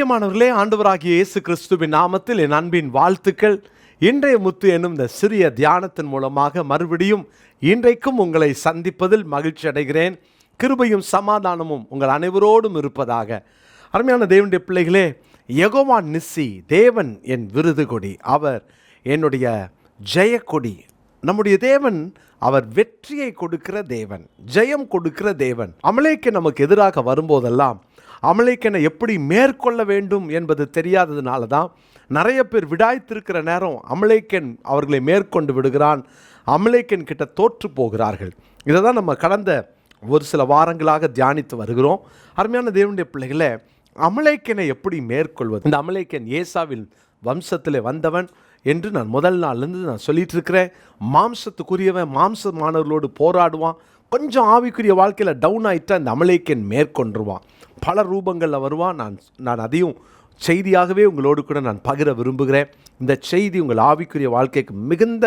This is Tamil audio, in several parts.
பிரியமானவர்களே, ஆண்டவராகிய இயேசு கிறிஸ்துவின் நாமத்தில் என் அன்பின் வாழ்த்துக்கள். இன்றைய முத்து என்னும் இந்த சிறிய தியானத்தின் மூலமாக மறுபடியும் இன்றைக்கும் உங்களை சந்திப்பதில் மகிழ்ச்சி அடைகிறேன். கிருபையும் சமாதானமும் உங்கள் அனைவரோடும் இருப்பதாக. அருமையான தேவனுடைய பிள்ளைகளே, யெகோவா நிஸ்ஸி, தேவன் என் விருது கொடி, அவர் என்னுடைய ஜெயக்கொடி. நம்முடைய தேவன் அவர் வெற்றியை கொடுக்கிற தேவன், ஜெயம் கொடுக்கிற தேவன். அமலேக்கு நமக்கு எதிராக வரும்போதெல்லாம் அமலேக்கனை எப்படி மேற்கொள்ள வேண்டும் என்பது தெரியாததுனால தான் நிறைய பேர் விடாய்த்திருக்கிற நேரம் அமலேக்கன் அவர்களை மேற்கொண்டு விடுகிறான். அமலேக்கன் கிட்ட தோற்று போகிறார்கள். இதை தான் நம்ம கடந்த ஒரு சில வாரங்களாக தியானித்து வருகிறோம். அருமையான தேவனுடைய பிள்ளைகளை, அமலேக்கனை எப்படி மேற்கொள்வது? இந்த அமலேக்கன் ஏசாவின் வம்சத்தில் வந்தவன் என்று நான் முதல் நாள்லேருந்து நான் சொல்லிட்டு இருக்கிறேன். மாம்சத்துக்குரியவன் மாம்சமானவர்களோடு போராடுவான். கொஞ்சம் ஆவிக்குரிய வாழ்க்கையில் டவுன் ஆகிட்டா இந்த அமலேக்கன் மேற்கொண்டுருவான். பல ரூபங்களில் வருவான். நான் அதையும் செய்தியாகவே உங்களோடு கூட நான் பகிர விரும்புகிறேன். இந்த செய்தி உங்கள் ஆவிக்குரிய வாழ்க்கைக்கு மிகுந்த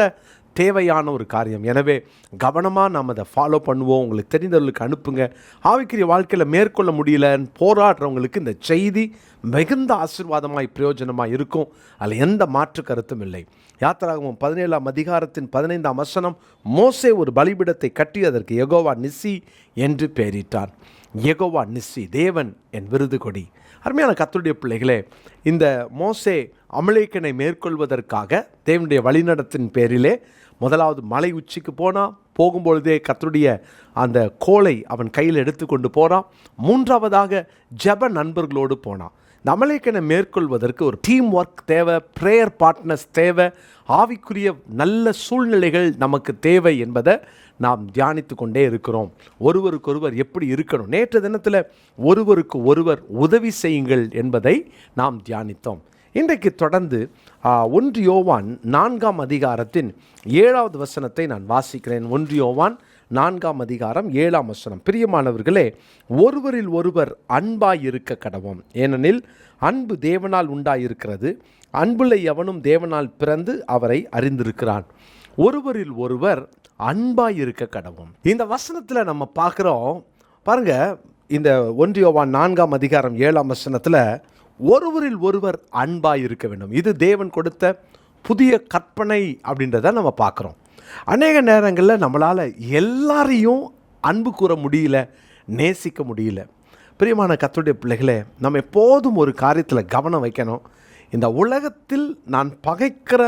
தேவையான ஒரு காரியம். எனவே கவனமாக நாம் அதை ஃபாலோ பண்ணுவோம். உங்களுக்கு தெரிந்தவர்களுக்கு அனுப்புங்க. ஆவிக்குரிய வாழ்க்கையில் மேற்கொள்ள முடியலன்னு போராடுறவங்களுக்கு இந்த செய்தி மிகுந்த ஆசீர்வாதமாய் பிரயோஜனமாக இருக்கும். அதில் எந்த மாற்று கருத்தும் இல்லை. யாத்திராகமம் 17ஆம் அதிகாரத்தின் 15ஆம் வசனம், மோசே ஒரு பலிபீடத்தை கட்டி அதற்கு யெகோவா நிஸ்ஸி என்று பெயரிட்டான். யெகோவா நிஸ்ஸி, தேவன் என் விருது கொடி. அருமையான கர்த்தருடைய பிள்ளைகளே, இந்த மோசே அமலேக்கனை மேற்கொள்வதற்காக தேவனுடைய வழிநடத்தின் பேரிலே முதலாவது மலை உச்சிக்கு போகும்பொழுதே கர்த்தருடைய அந்த கோலை அவன் கையில் எடுத்துக்கொண்டு போகிறான். மூன்றாவதாக ஜெப நண்பர்களோடு போனான். இந்த அமலேக்கனை மேற்கொள்வதற்கு ஒரு டீம் ஒர்க் தேவை, ப்ரேயர் பார்ட்னர்ஸ் தேவை, ஆவிக்குரிய நல்ல சூழ்நிலைகள் நமக்கு தேவை என்பதை நாம் தியானித்து கொண்டே இருக்கிறோம். ஒருவருக்கொருவர் எப்படி இருக்கணும்? நேற்று தினத்தில் ஒருவருக்கு ஒருவர் உதவி செய்யுங்கள் என்பதை நாம் தியானித்தோம். இன்றைக்கு தொடர்ந்து 1 யோவான் 4ஆம் அதிகாரத்தின் 7வது வசனத்தை நான் வாசிக்கிறேன். 1 யோவான் 4ஆம் அதிகாரம் 7ஆம் வசனம். பிரியமானவர்களே, ஒருவரில் ஒருவர் அன்பாய் இருக்க கடவோம். ஏனெனில் அன்பு தேவனால் உண்டாயிருக்கிறது. அன்புள்ள எவனும் தேவனால் பிறந்து அவரை அறிந்திருக்கிறான். ஒருவரில் ஒருவர் அன்பாய் இருக்க கடவோம். இந்த வசனத்தில் நம்ம பார்க்குறோம் பாருங்க. இந்த 1 யோவான் 4ஆம் அதிகாரம் 7ஆம் வசனத்தில் ஒருவரில் ஒருவர் அன்பாய் இருக்க வேண்டும். இது தேவன் கொடுத்த புதிய கற்பனை அப்படின்றத நம்ம பார்க்குறோம். அநேக நேரங்களில் நம்மளால் எல்லாரையும் அன்பு கூற முடியல, நேசிக்க முடியல. பிரியமான கர்த்தருடைய பிள்ளைகளே, நம்ம எப்போதும் ஒரு காரியத்தில் கவனம் வைக்கணும். இந்த உலகத்தில் நான் பகைக்கிற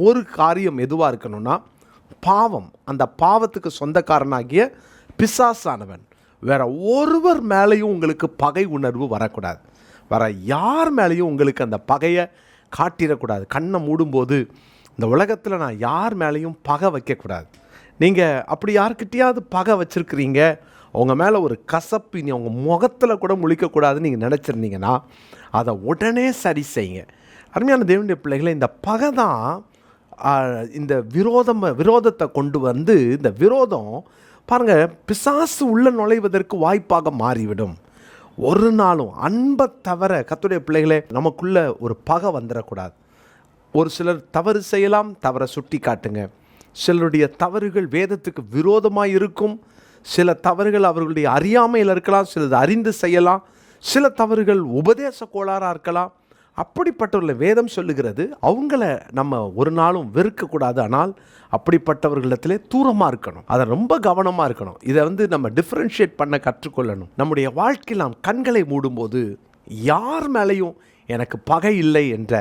ஒரு காரியம் எதுவாக இருக்கணும்னா பாவம். அந்த பாவத்துக்கு சொந்தக்காரனாகிய பிசாசானவன். வேற ஒருவர் மேலேயும் உங்களுக்கு பகை உணர்வு வரக்கூடாது. வேற யார் மேலேயும் உங்களுக்கு அந்த பகையை காட்டிடக்கூடாது. கண்ணை மூடும்போது இந்த உலகத்தில் நான் யார் மேலேயும் பகை வைக்கக்கூடாது. நீங்கள் அப்படி யார்கிட்டையாவது பகை வச்சுருக்கிறீங்க, அவங்க மேலே ஒரு கசப்பு இனி அவங்க முகத்தில் கூட முழிக்கக்கூடாதுன்னு நீங்கள் நினச்சிருந்தீங்கன்னா அதை உடனே சரி செய்யுங்க. அருமையான தேவனுடைய பிள்ளைகளை, இந்த பகை தான் இந்த விரோதத்தை கொண்டு வந்து, இந்த விரோதம் பாருங்கள் பிசாசு உள்ள நுழைவதற்கு வாய்ப்பாக மாறிவிடும். ஒரு நாளும் அன்பை தவிர கர்த்தருடைய பிள்ளைகளே நமக்குள்ள ஒரு பகை வந்துடக்கூடாது. ஒரு சிலர் தவறு செய்யலாம், தவறை சுட்டி காட்டுங்க. சிலருடைய தவறுகள் வேதத்துக்கு விரோதமாக இருக்கும். சில தவறுகள் அவர்களுடைய அறியாமையில் இருக்கலாம், சிலது அறிந்து செய்யலாம். சில தவறுகள் உபதேச கோளாறாக இருக்கலாம். அப்படிப்பட்டவர்களை வேதம் சொல்லுகிறது அவங்கள நம்ம ஒரு நாளும் வெறுக்கக்கூடாது. ஆனால் அப்படிப்பட்டவர்களிடத்திலே தூரமாக இருக்கணும். அதை ரொம்ப கவனமாக இருக்கணும். இதை நம்ம டிஃப்ரென்ஷியேட் பண்ண கற்றுக்கொள்ளணும். நம்முடைய வாழ்க்கையில் நாம் கண்களை மூடும்போது யார் மேலேயும் எனக்கு பகை இல்லை என்ற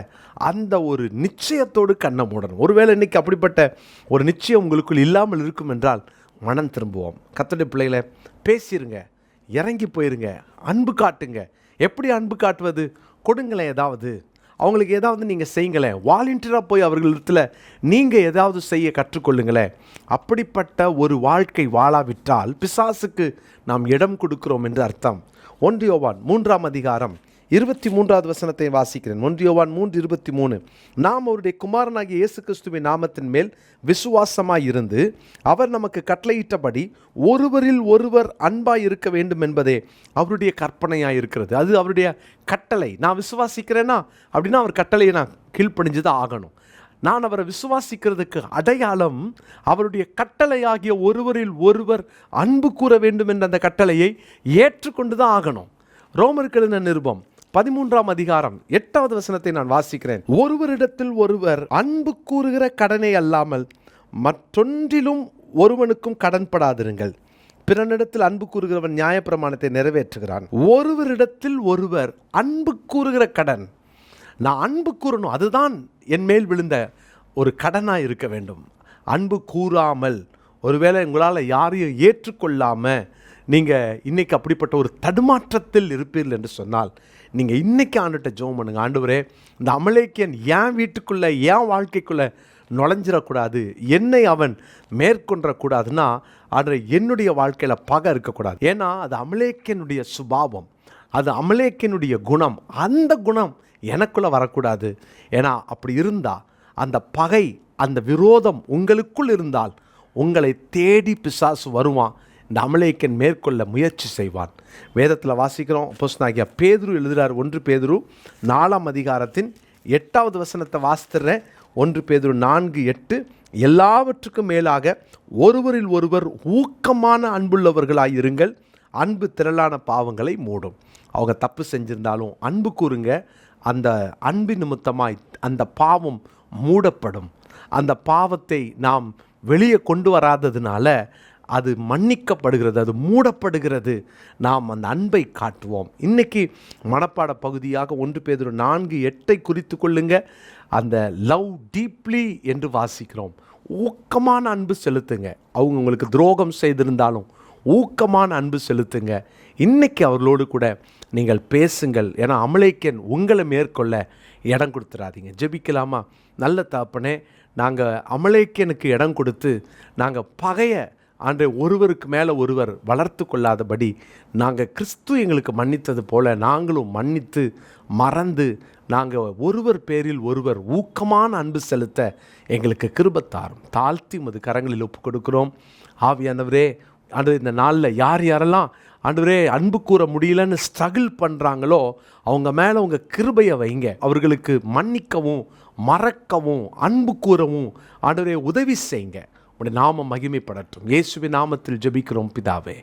அந்த ஒரு நிச்சயத்தோடு கண்ணை மூடணும். ஒருவேளை இன்றைக்கி அப்படிப்பட்ட ஒரு நிச்சயம் உங்களுக்குள் இல்லாமல் இருக்கும் என்றால் மனம் திரும்புவோம். கர்த்தருடைய பிள்ளைகளை, பேசிடுங்க, இறங்கி போயிருங்க, அன்பு காட்டுங்க. எப்படி அன்பு காட்டுவது? கொடுங்களேன், ஏதாவது அவங்களுக்கு ஏதாவது நீங்கள் செய்யுங்களேன். வாலண்டியராக போய் அவர்களிடத்தில் நீங்கள் ஏதாவது செய்ய கற்றுக்கொள்ளுங்களேன். அப்படிப்பட்ட ஒரு வாழ்க்கை வாழாவிட்டால் பிசாசுக்கு நாம் இடம் கொடுக்கிறோம் என்று அர்த்தம். 1 யோவான் 3ஆம் அதிகாரம் 23வது வசனத்தை வாசிக்கிறேன். 1 யோவான் 3:23. நாம் அவருடைய குமாரனாகிய இயேசு கிறிஸ்துவின் நாமத்தின் மேல் விசுவாசமாய் இருந்து அவர் நமக்கு கட்டளையிட்டபடி ஒருவரில் ஒருவர் அன்பாய் இருக்க வேண்டும் என்பதே அவருடைய கற்பனையாக இருக்கிறது. அது அவருடைய கட்டளை. நான் விசுவாசிக்கிறேன்னா அப்படின்னா அவர் கட்டளையை நான் கீழ்ப்படிஞ்சு தான் ஆகணும். நான் அவரை விசுவாசிக்கிறதுக்கு அடையாளம் அவருடைய கட்டளையாகிய ஒருவரில் ஒருவர் அன்பு கூற வேண்டும் என்ற அந்த கட்டளையை ஏற்றுக்கொண்டு தான் ஆகணும். ரோமருக்கு எழுதின நிருபம் 13ஆம் அதிகாரம் 8வது வசனத்தை நான் வாசிக்கிறேன். ஒருவரிடத்தில் ஒருவர் அன்பு கூறுகிற கடனை அல்லாமல் மற்றொன்றிலும் ஒருவனுக்கும் கடன்படாதிருங்கள். பிறனிடத்தில் அன்பு கூறுகிறவன் நியாயப்பிரமாணத்தை நிறைவேற்றுகிறான். ஒருவரிடத்தில் ஒருவர் அன்பு கூறுகிற கடன், நான் அன்பு கூறணும், அதுதான் என் மேல் விழுந்த ஒரு கடனாக இருக்க வேண்டும். அன்பு கூறாமல், ஒருவேளை உங்களால் யாரையும் ஏற்றுக்கொள்ளாமல் நீங்கள் இன்றைக்கி அப்படிப்பட்ட ஒரு தடுமாற்றத்தில் இருப்பீர்கள் என்று சொன்னால், நீங்கள் இன்றைக்கி ஆண்டுகிட்ட ஜெபம் பண்ணுங்க. ஆண்டவரே, இந்த அமலேக்கியன் என் வீட்டுக்குள்ளே என் வாழ்க்கைக்குள்ளே நுழைஞ்சிடக்கூடாது, என்னை அவன் மேற்கொண்டக்கூடாதுன்னா அது என்னுடைய வாழ்க்கையில் பகை இருக்கக்கூடாது. ஏன்னா அது அமலேக்கியனுடைய சுபாவம், அது அமலேக்கியனுடைய குணம். அந்த குணம் எனக்குள்ளே வரக்கூடாது. ஏன்னா அப்படி இருந்தால் அந்த பகை, அந்த விரோதம் உங்களுக்குள் இருந்தால் உங்களை தேடி பிசாசு வருவான், இந்த அமலேக்கியன் மேற்கொள்ள முயற்சி செய்வான். வேதத்தில் வாசிக்கிறோம், அப்போஸ்தலனாகிய பேதுரு எழுதுகிறார். 1 பேதுரு 4ஆம் அதிகாரத்தின் 8வது வசனத்தை வாசித்துறேன். 1 பேதுரு 4:8, எல்லாவற்றுக்கும் மேலாக ஒருவரில் ஒருவர் ஊக்கமான அன்புள்ளவர்களாயிருங்கள், அன்பு திரளான பாவங்களை மூடும். அவங்க தப்பு செஞ்சிருந்தாலும் அன்பு கூறுங்க, அந்த அன்பின் நிமித்தமாய் அந்த பாவம் மூடப்படும். அந்த பாவத்தை நாம் வெளியே கொண்டு வராததுனால அது மன்னிக்கப்படுகிறது, அது மூடப்படுகிறது. நாம் அந்த அன்பை காட்டுவோம். இன்றைக்கி மனப்பாட பகுதியாக 1 பேதுரு 4:8 குறித்து கொள்ளுங்க. அந்த லவ் டீப்லி என்று வாசிக்கிறோம். ஊக்கமான அன்பு செலுத்துங்க. அவங்க உங்களுக்கு துரோகம் செய்திருந்தாலும் ஊக்கமான அன்பு செலுத்துங்க. இன்றைக்கி அவர்களோடு கூட நீங்கள் பேசுங்கள். ஏன்னா அமலேக்கியன் உங்களை மேற்கொள்ள இடம் கொடுத்துடாதீங்க. ஜெபிக்கலாமா? நல்ல தகப்பனே, நாங்கள் அமலேக்கியனுக்கு இடம் கொடுத்து நாங்கள் பகையை ஒருவருக்கு மேலே ஒருவர் வளர்த்து கொள்ளாதபடி நாங்கள் கிறிஸ்து எங்களுக்கு மன்னித்தது போல நாங்களும் மன்னித்து மறந்து நாங்கள் ஒருவர் பேரில் ஒருவர் ஊக்கமான அன்பு செலுத்த எங்களுக்கு கிருபைத்தாரும். தாழ்த்தி உமது கரங்களில் ஒப்பு கொடுக்கிறோம். ஆவியானவரே, ஆண்டவரே, இந்த நாளில் யார் யாரெல்லாம் ஆண்டவரே அன்பு கூற முடியலன்னு ஸ்ட்ரகிள் பண்ணுறாங்களோ அவங்க மேலே உங்கள் கிருபையை வைங்க. அவர்களுக்கு மன்னிக்கவும் மறக்கவும் அன்பு கூறவும் ஆண்டவரே உதவி செய்யுங்க. உடைய நாமம் மகிமைப்படட்டும். இயேசுவின் நாமத்தில் ஜெபிக்கிறோம் பிதாவே,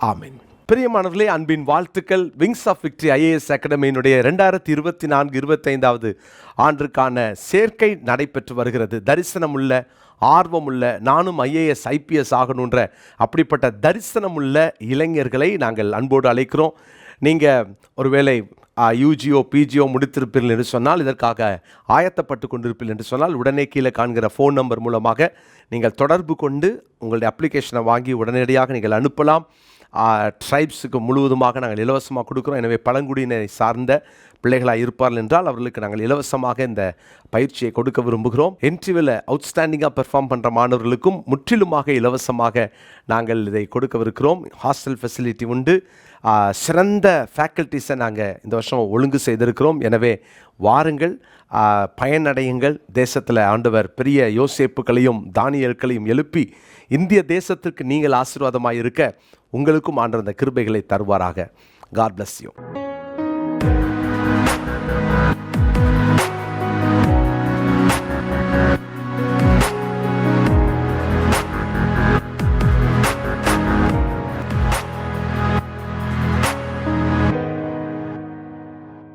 ஆமென். பிரியமானவர்களே, அன்பின் வாழ்த்துக்கள். விங்ஸ் ஆஃப் விக்டரி IAS அகாடமியினுடைய 2024-25வது ஆண்டிற்கான சேர்க்கை நடைபெற்று வருகிறது. தரிசனமுள்ள, ஆர்வமுள்ள, நானும் IAS IPS ஆகணுன்ற அப்படிப்பட்ட தரிசனமுள்ள இளைஞர்களை நாங்கள் அன்போடு அழைக்கிறோம். நீங்கள் ஒருவேளை UGO PGO முடித்திருப்பீர்கள் என்று சொன்னால், இதற்காக ஆயத்தப்பட்டு கொண்டிருப்பீர்கள் என்று சொன்னால், உடனே கீழே காண்கிற ஃபோன் நம்பர் மூலமாக நீங்கள் தொடர்பு கொண்டு உங்களுடைய அப்ளிகேஷனை வாங்கி உடனடியாக நீங்கள் அனுப்பலாம். ட்ரைப்ஸுக்கு முழுவதுமாக நாங்கள் இலவசமாக கொடுக்குறோம். எனவே பழங்குடியினரை சார்ந்த பிள்ளைகளாக இருப்பார்கள் என்றால் அவர்களுக்கு நாங்கள் இலவசமாக இந்த பயிற்சியை கொடுக்க விரும்புகிறோம். என்ட்ரிவில் அவுட்ஸ்டாண்டிங்காக பெர்ஃபார்ம் பண்ணுற மாணவர்களுக்கும் முற்றிலுமாக இலவசமாக நாங்கள் இதை கொடுக்கவிருக்கிறோம். ஹாஸ்டல் ஃபெசிலிட்டி உண்டு. சிறந்த ஃபேக்கல்ட்டிஸை நாங்கள் இந்த வருஷம் ஒழுங்கு செய்திருக்கிறோம். எனவே வாருங்கள், பயனடையுங்கள். தேசத்தில் ஆண்டவர் பெரிய யோசேப்புகளையும் தானியேல்களையும் எழுப்பி இந்திய தேசத்திற்கு நீங்கள் ஆசீர்வாதமாக இருக்க உங்களுக்கும் ஆண்டவர் அந்த கிருபைகளை தருவாராக. God bless you.